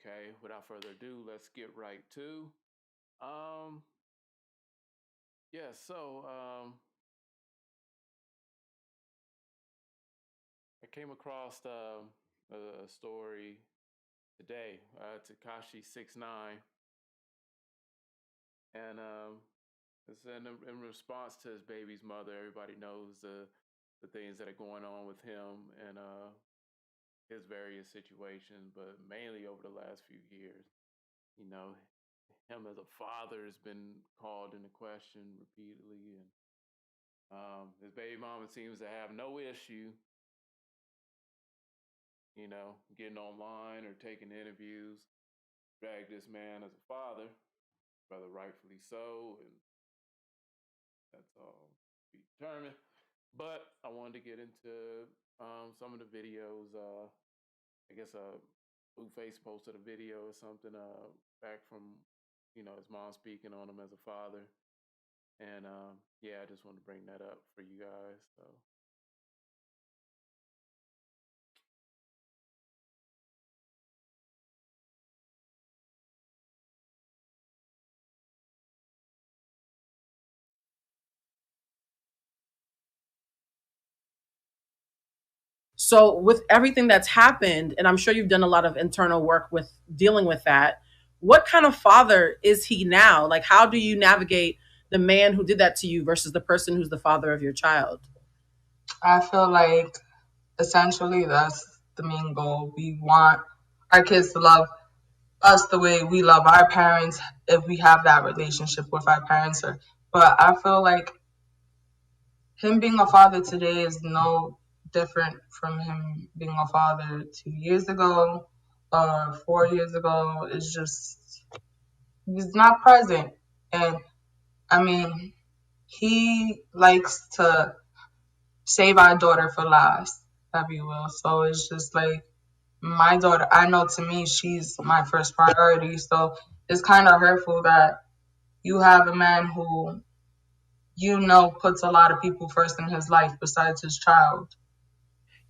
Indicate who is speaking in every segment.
Speaker 1: Okay, without further ado, let's get right to. Um, yeah, so I came across a story today. Tekashi 6ix9ine, and it's in response to his baby's mother. Everybody knows the things that are going on with him and his various situations, but mainly over the last few years. You know, him as a father has been called into question repeatedly, and his baby mama seems to have no issue, getting online or taking interviews, drag this man as a father, whether rightfully so, and that's all to be determined. But I wanted to get into some of the videos. I guess Blueface posted a video or something back from his mom speaking on him as a father, and yeah, I just wanted to bring that up for you guys. So
Speaker 2: So, with everything that's happened, and I'm sure you've done a lot of internal work with dealing with that, what kind of father is he now? Like, how do you navigate the man who did that to you versus the person who's the father of your child?
Speaker 3: I feel like essentially that's the main goal. We want our kids to love us the way we love our parents if we have that relationship with our parents. But I feel like him being a father today is no different from him being a father 2 years ago or 4 years ago. It's just he's not present. And I mean, he likes to save our daughter for last, if you will. So it's just like my daughter, I know to me, she's my first priority. So it's kind of hurtful that you have a man who, puts a lot of people first in his life besides his child.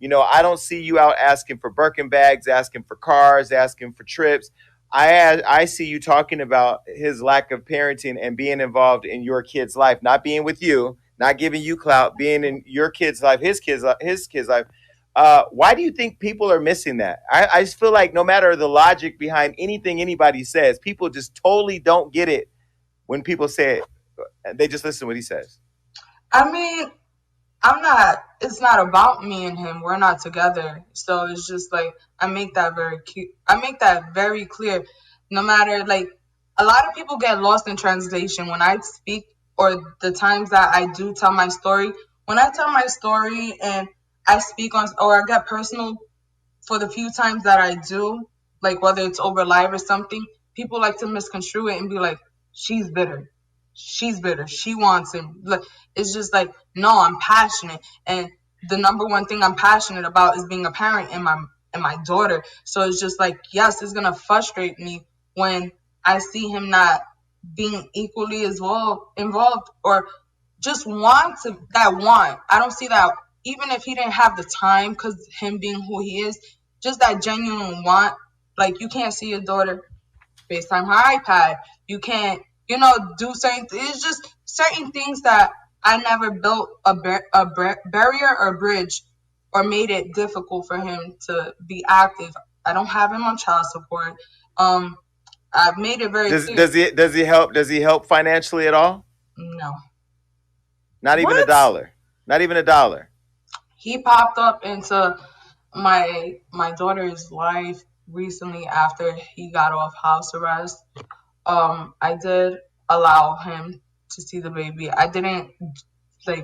Speaker 4: I don't see you out asking for Birkin bags, asking for cars, asking for trips. I see you talking about his lack of parenting and being involved in your kid's life, not being with you, not giving you clout, being in your kid's life, his kid's life. Why do you think people are missing that? I just feel like no matter the logic behind anything anybody says, people just totally don't get it when people say it. They just listen to what he says.
Speaker 3: I mean, it's not about me and him. We're not together. So it's just like, I make that very clear. No matter, like, a lot of people get lost in translation when I speak or the times that I do tell my story. When I tell my story and I speak on, or I get personal for the few times that I do, like whether it's over live or something, people like to misconstrue it and be like, she's bitter. She's bitter. She wants him. Like, it's just like, no, I'm passionate. And the number one thing I'm passionate about is being a parent and my daughter. So it's just like, yes, it's gonna frustrate me when I see him not being equally as well involved or just want. I don't see that even if he didn't have the time because him being who he is, just that genuine want. Like, you can't see your daughter FaceTime her iPad. You can't, do certain things. It's just certain things that I never built a barrier or bridge or made it difficult for him to be active. I don't have him on child support. I've made it very
Speaker 4: Does
Speaker 3: clear.
Speaker 4: does he help financially at all?
Speaker 3: No.
Speaker 4: Not even a
Speaker 2: What?
Speaker 4: dollar. Not even a dollar.
Speaker 3: He popped up into my daughter's life recently after he got off house arrest. I did allow him to see the baby. I didn't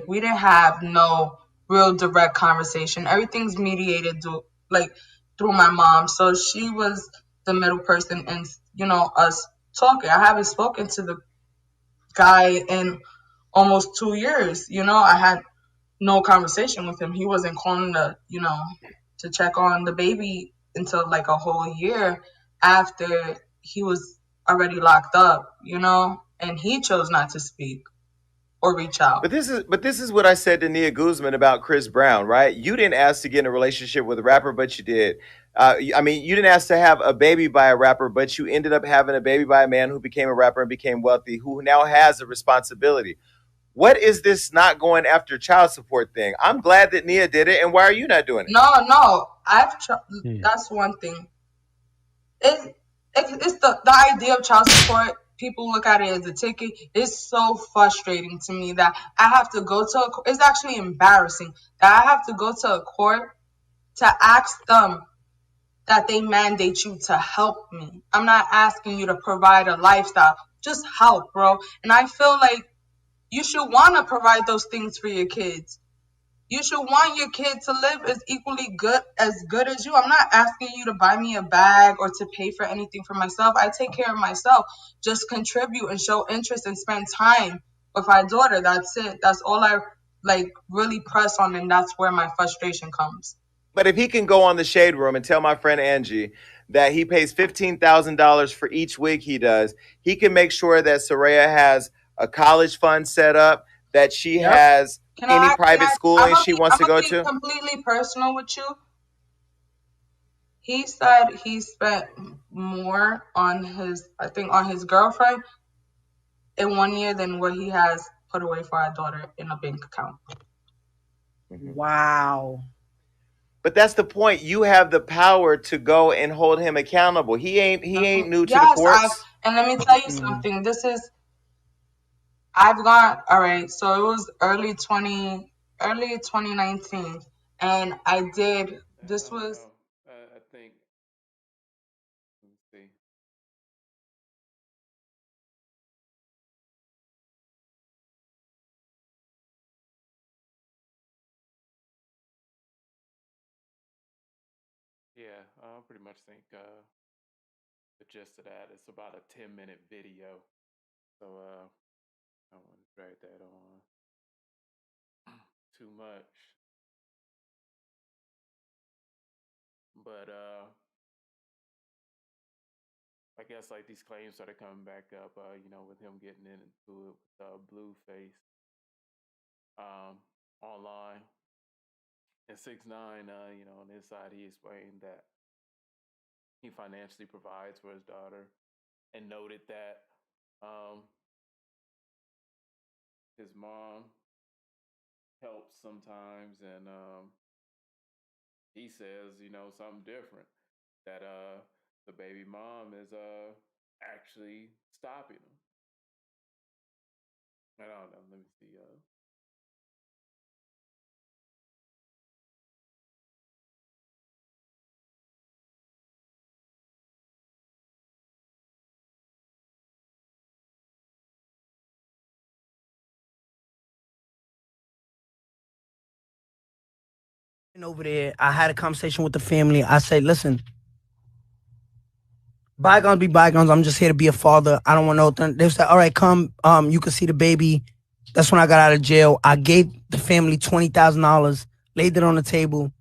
Speaker 3: we didn't have no real direct conversation. Everything's mediated through my mom. So she was the middle person and us talking. I haven't spoken to the guy in almost 2 years. I had no conversation with him. He wasn't calling to check on the baby until like a whole year after he was already locked up, and he chose not to speak or reach out.
Speaker 4: But this is what I said to Nia Guzman about Chris Brown, right? You didn't ask to get in a relationship with a rapper, but you did. I mean, you didn't ask to have a baby by a rapper, but you ended up having a baby by a man who became a rapper and became wealthy, who now has a responsibility. What is this not going after child support thing? I'm glad that Nia did it, and why are you not doing it?
Speaker 3: No,
Speaker 5: Hmm.
Speaker 3: that's one thing. It, it's the idea of child support. People look at it as a ticket. It's so frustrating to me that I have to go to it's actually embarrassing that I have to go to a court to ask them that they mandate you to help me. I'm not asking you to provide a lifestyle. Just help, bro. And I feel like you should want to provide those things for your kids. You should want your kid to live as equally good as you. I'm not asking you to buy me a bag or to pay for anything for myself. I take care of myself. Just contribute and show interest and spend time with my daughter. That's it. That's all I like really press on, and that's where my frustration comes.
Speaker 4: But if he can go on the Shade Room and tell my friend Angie that he pays $15,000 for each wig he does, he can make sure that Soraya has a college fund set up, that she
Speaker 2: Yep.
Speaker 4: has any private schooling she wants
Speaker 3: I'm
Speaker 4: to
Speaker 3: gonna
Speaker 4: go
Speaker 3: be
Speaker 4: to.
Speaker 3: completely personal with you. He said he spent more on I think, on his girlfriend in 1 year than what he has put away for our daughter in a bank account.
Speaker 4: Mhm.
Speaker 2: Wow.
Speaker 4: But that's the point. You have the power to go and hold him accountable. He ain't new to the
Speaker 3: Yes,
Speaker 4: courts.
Speaker 3: and let me tell you
Speaker 2: Mm.
Speaker 3: something. I've gone, all right, so it was early 2019, and this
Speaker 1: I don't
Speaker 3: was,
Speaker 1: know. I think. Let me see. Yeah, I pretty much think the gist of that is about a 10-minute video. So I don't want to drag that on too much. But I guess like these claims started coming back up, with him getting into it with Blueface um, online. And 6ix9ine, on his side, he explained that he financially provides for his daughter and noted that um, his mom helps sometimes, and he says, something different, that the baby mom is actually stopping him. I don't know. Let me see.
Speaker 5: Over there, I had a conversation with the family. I said, listen, bygones be bygones. I'm just here to be a father. I don't want no. They said, all right, come. You can see the baby. That's when I got out of jail. I gave the family $20,000, laid it on the table.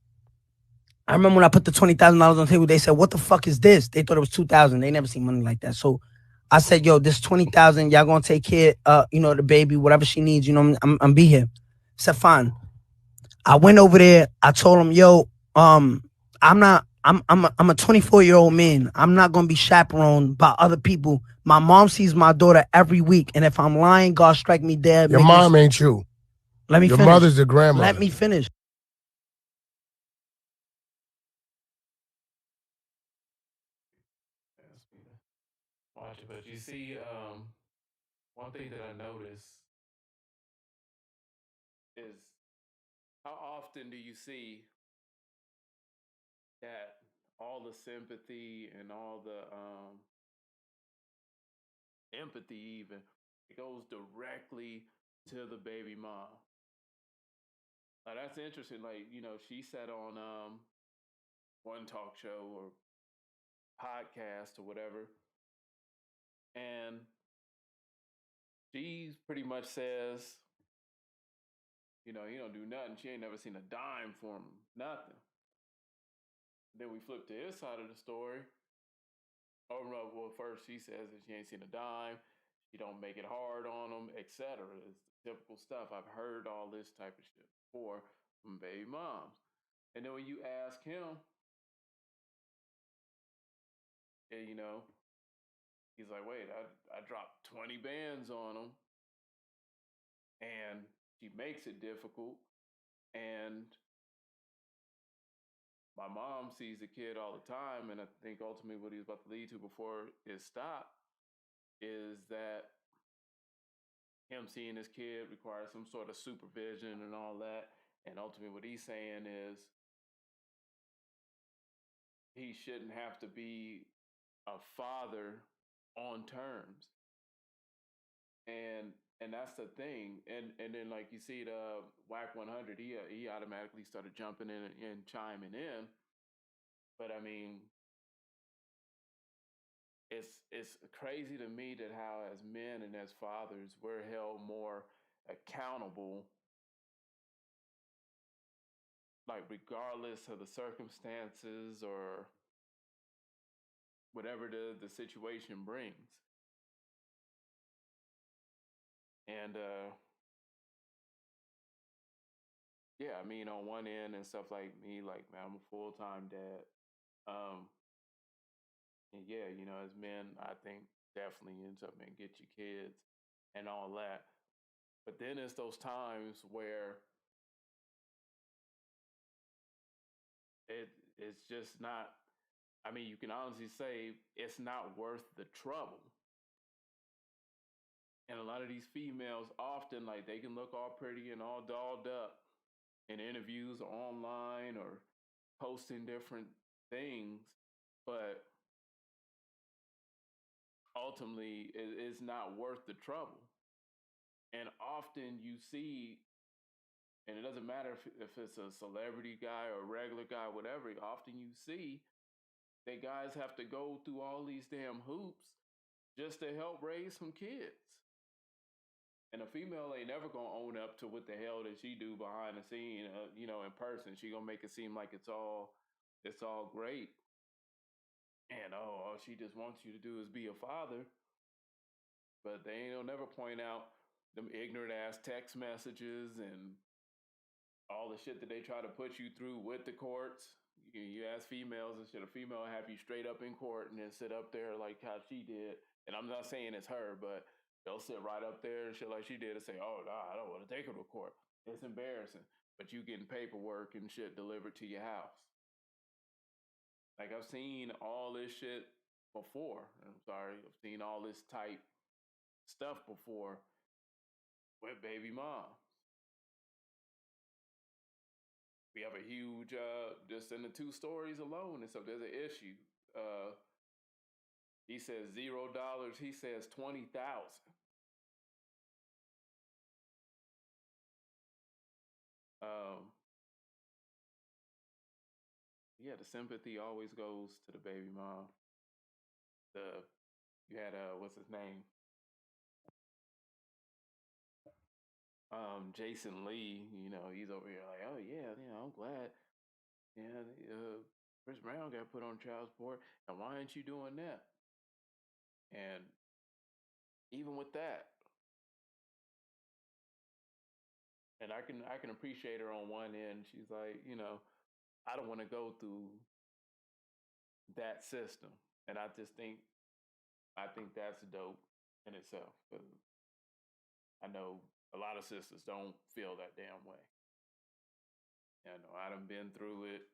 Speaker 5: I remember when I put the $20,000 on the table, they said, "What the fuck is this?" They thought it was 2,000. They never seen money like that. So I said, "Yo, this 20,000. Y'all gonna take care, the baby, whatever she needs. I'm be here." Said, "Fine." I went over there. I told him, "Yo, I'm not. I'm a 24-year-old man. I'm not gonna be chaperoned by other people. My mom sees my daughter every week, and if I'm lying, God strike me dead."
Speaker 6: Your mom ain't you.
Speaker 5: Let me
Speaker 6: Your
Speaker 5: finish.
Speaker 6: mother's the grandmother.
Speaker 5: Let me finish.
Speaker 1: Watch it. But you see, one thing that I noticed is how often do you see that all the sympathy and all the empathy, even, it goes directly to the baby mom. Now that's interesting. Like, she said on one talk show or podcast or whatever, and she pretty much says, he don't do nothing. She ain't never seen a dime from him, nothing. Then we flip to his side of the story. Oh no, well, first she says that she ain't seen a dime. She don't make it hard on him, etc. It's the typical stuff. I've heard all this type of shit before from baby moms. And then when you ask him, And, he's like, wait, I dropped 20 bands on him, and she makes it difficult. And my mom sees the kid all the time, and I think ultimately what he was about to lead to before it stopped is that him seeing his kid requires some sort of supervision and all that. And ultimately what he's saying is he shouldn't have to be a father on terms. And that's the thing. And then like you see the Whack 100, he automatically started jumping in and chiming in. But I mean, it's crazy to me that how as men and as fathers we're held more accountable, like regardless of the circumstances or whatever the situation brings. And yeah, I mean, on one end and stuff like me, like man, I'm a full-time dad. Um, and yeah, as men, I think definitely ends up and get your kids and all that. But then it's those times where it's just not. I mean, you can honestly say it's not worth the trouble. And a lot of these females often like they can look all pretty and all dolled up in interviews or online or posting different things, but ultimately it's not worth the trouble. And often you see, and it doesn't matter if it's a celebrity guy or a regular guy, whatever, often you see that guys have to go through all these damn hoops just to help raise some kids. And a female ain't never gonna own up to what the hell that she do behind the scene, in person. She gonna make it seem like it's all great. And all she just wants you to do is be a father. But they ain't gonna never point out them ignorant ass text messages and all the shit that they try to put you through with the courts. You ask females and shit, a female have you straight up in court and then sit up there like how she did. And I'm not saying it's her, but they'll sit right up there and shit like she did and say, oh, nah, I don't want to take her to court. It's embarrassing. But you getting paperwork and shit delivered to your house. Like I've seen all this shit before. I'm sorry, I've seen all this type stuff before with baby moms. We have a huge just in the 2 stories alone, and so there's an issue. Uh, he says $0. He says 20,000. Um, yeah, the sympathy always goes to the baby mom. The you had what's his name? Jason Lee. He's over here like, oh yeah, I'm glad. Yeah, Chris Brown got put on child support, and why aren't you doing that? And even with that, and I can appreciate her on one end. She's like, I don't want to go through that system, and I think that's dope in itself. Because I know a lot of sisters don't feel that damn way. I know I done been through it.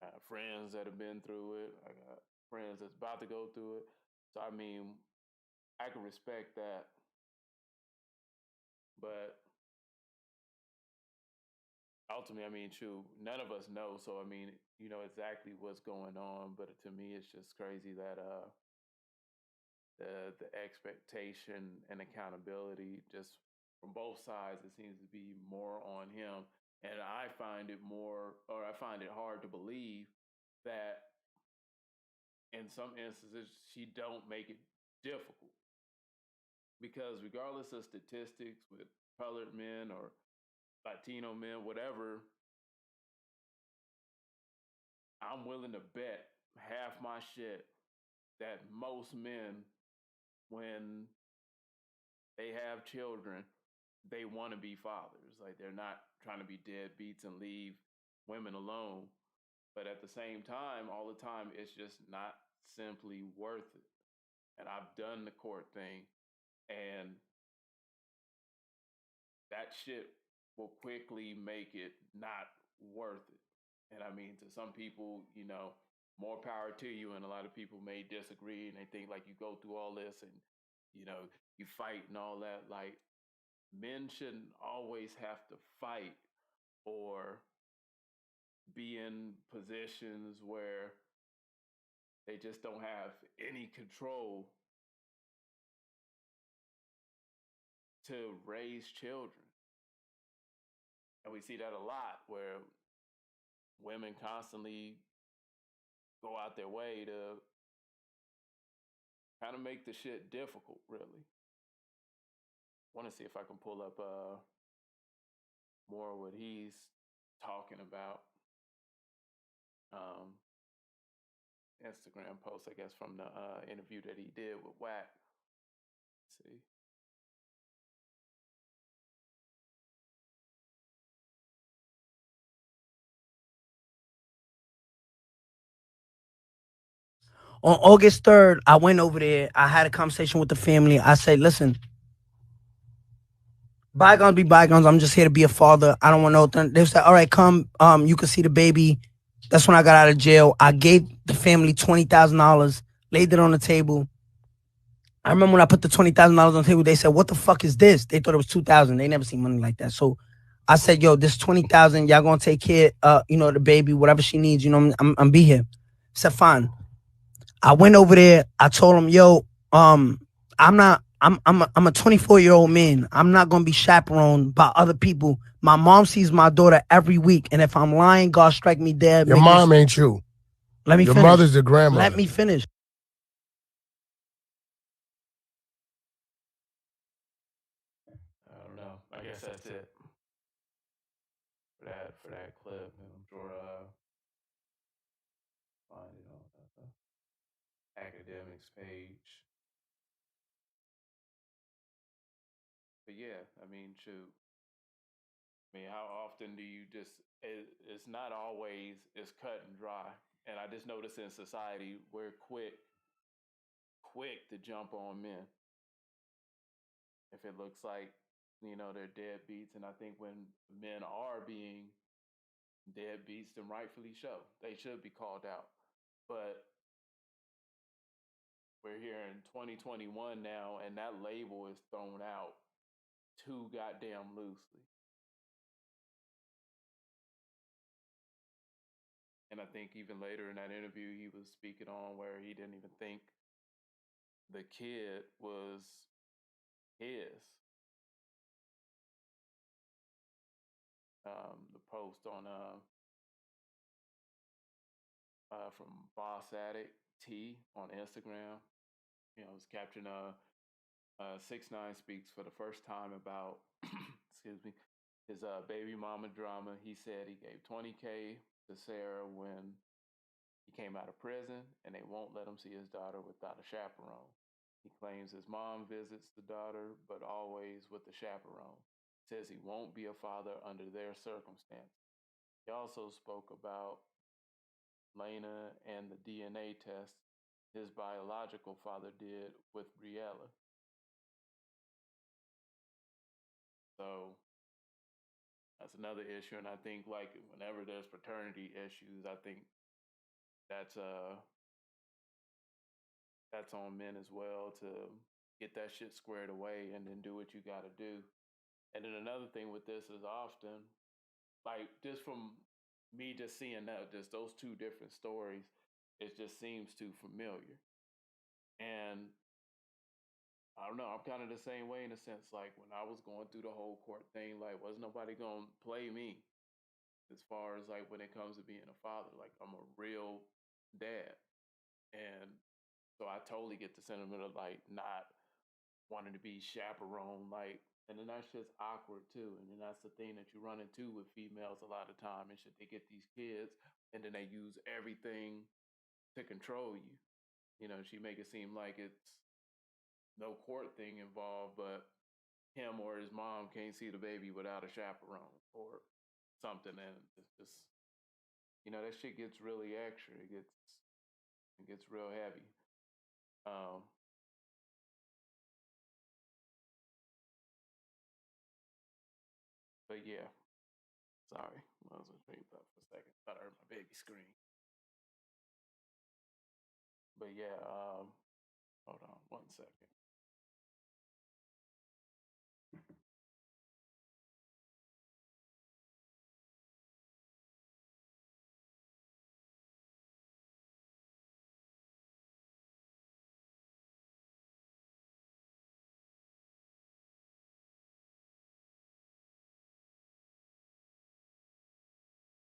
Speaker 1: I have friends that have been through it. I got friends that's about to go through it. So I mean, I can respect that, but ultimately, I mean, true, none of us know. So I mean, you know exactly what's going on. But to me, it's just crazy that the expectation and accountability just from both sides, it seems to be more on him. And I find it hard to believe that in some instances she don't make it difficult, because regardless of statistics with colored men or Latino men, whatever, I'm willing to bet half my shit that most men, when they have children, they want to be fathers. Like they're not trying to be deadbeats and leave women alone. But at the same time, all the time, it's just not simply worth it. And I've done the court thing, and that shit will quickly make it not worth it. And I mean, to some people, more power to you. And a lot of people may disagree and they think like you go through all this and, you fight and all that. Like, men shouldn't always have to fight or be in positions where they just don't have any control to raise children. And we see that a lot where women constantly go out their way to kind of make the shit difficult, really. Want to see if I can pull up more of what he's talking about. Um, Instagram post, I guess, from the interview that he did with Wack. Let's see.
Speaker 5: On August 3rd, I went over there. I had a conversation with the family. I said, listen, bygones be bygones. I'm just here to be a father. I don't want no. They said, all right, come. You can see the baby. That's when I got out of jail. I gave the family $20,000, laid it on the table. I remember when I put the $20,000 on the table, they said, what the fuck is this? They thought it was 2,000. They never seen money like that. So I said, yo, this 20,000, y'all gonna take care, the baby, whatever she needs, I'm be here. I said, fine. I went over there. I told him, yo, I'm a 24-year-old man. I'm not gonna be chaperoned by other people. My mom sees my daughter every week, and if I'm lying, God strike me dead.
Speaker 6: Your mom ain't you.
Speaker 5: Let me
Speaker 6: Your
Speaker 5: finish.
Speaker 6: mother's the grandmother.
Speaker 5: Let me finish.
Speaker 1: I don't know. I guess that's it for that clip. I'm sure find it on the academics page. But yeah, I mean, shoot. I mean, how often do you it's not always it's cut and dry. And I just notice in society, we're quick to jump on men. If it looks like, they're deadbeats. And I think when men are being deadbeats, then rightfully so. They should be called out. But we're here in 2021 now, and that label is thrown out too goddamn loosely. And I think even later in that interview, he was speaking on where he didn't even think the kid was his. The post on from Boss Addict T on Instagram, was captioned 6ix9ine speaks for the first time about excuse me, his baby mama drama. He said he gave $20K to Sarah when he came out of prison, and they won't let him see his daughter without a chaperone. He claims his mom visits the daughter, but always with the chaperone. Says he won't be a father under their circumstances. He also spoke about Lena and the DNA test his biological father did with Briella. So that's another issue. And I think like whenever there's paternity issues, I think that's uh that's on men as well to get that shit squared away and then do what you got to do. And then another thing with this is often, like just from me just seeing that, just those two different stories, it just seems too familiar. And I don't know, I'm kind of the same way in a sense. Like when I was going through the whole court thing, like was nobody gonna play me as far as like when it comes to being a father. Like I'm a real dad. And so I totally get the sentiment of like not wanting to be chaperone, like, and then that's just awkward too. And then that's the thing that you run into with females a lot of time and shit. They get these kids and then they use everything to control you. She make it seem like it's no court thing involved, but him or his mom can't see the baby without a chaperone or something. And it's just, that shit gets really extra. It gets It gets real heavy. Um, but yeah, sorry, I was just reading that for a second. Thought I heard my baby scream. But yeah, hold on 1 second.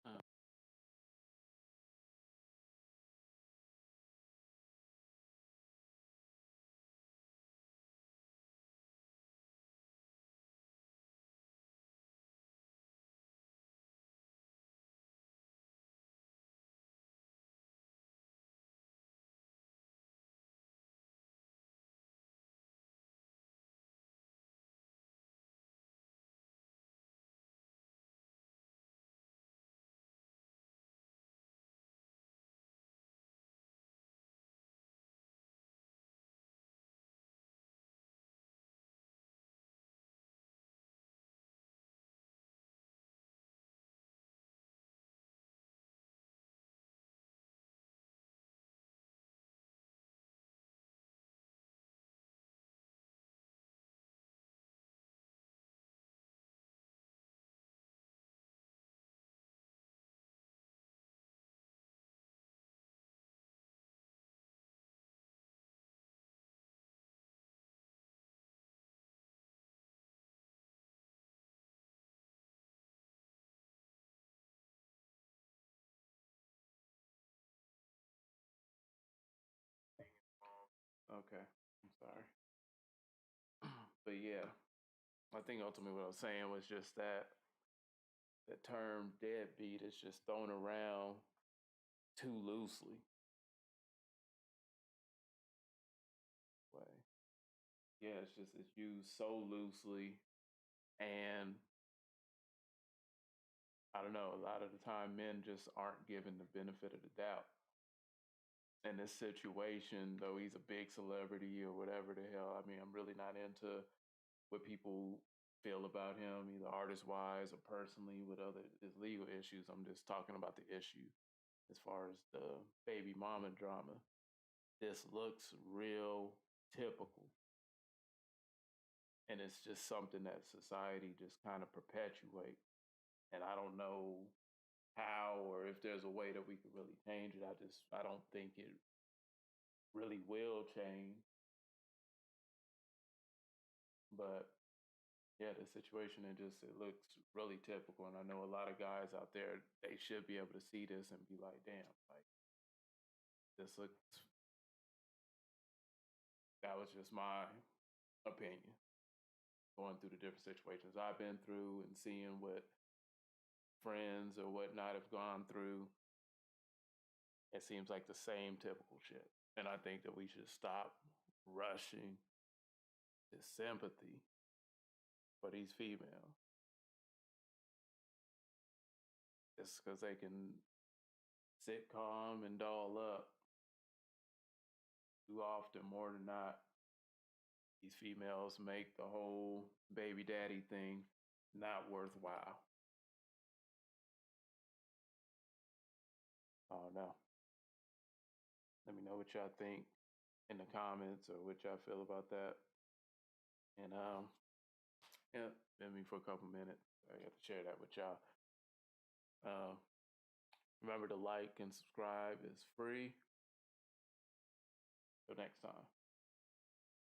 Speaker 1: Uh, okay, I'm sorry. But yeah, I think ultimately what I was saying was just that the term deadbeat is just thrown around too loosely. Way. Yeah, it's used so loosely, and I don't know. A lot of the time, men just aren't given the benefit of the doubt. In this situation, though he's a big celebrity or whatever the hell, I mean, I'm really not into what people feel about him, either artist wise or personally with other his legal issues. I'm just talking about the issue as far as the baby mama drama. This looks real typical. And it's just something that society just kind of perpetuate. And I don't know how or if there's a way that we could really change it. I don't think it really will change. But yeah, the situation it looks really typical. And I know a lot of guys out there, they should be able to see this and be like, damn, like this looks that was just my opinion. Going through the different situations I've been through and seeing what friends or whatnot have gone through, it seems like the same typical shit. And I think that we should stop rushing this sympathy for these females just because they can sit calm and doll up. Too often, more than not, these females make the whole baby daddy thing not worthwhile. Oh no. Let me know what y'all think in the comments or what y'all feel about that. And yeah, been me for a couple minutes. I got to share that with y'all. Uh, remember to like and subscribe. It's free. Till next time.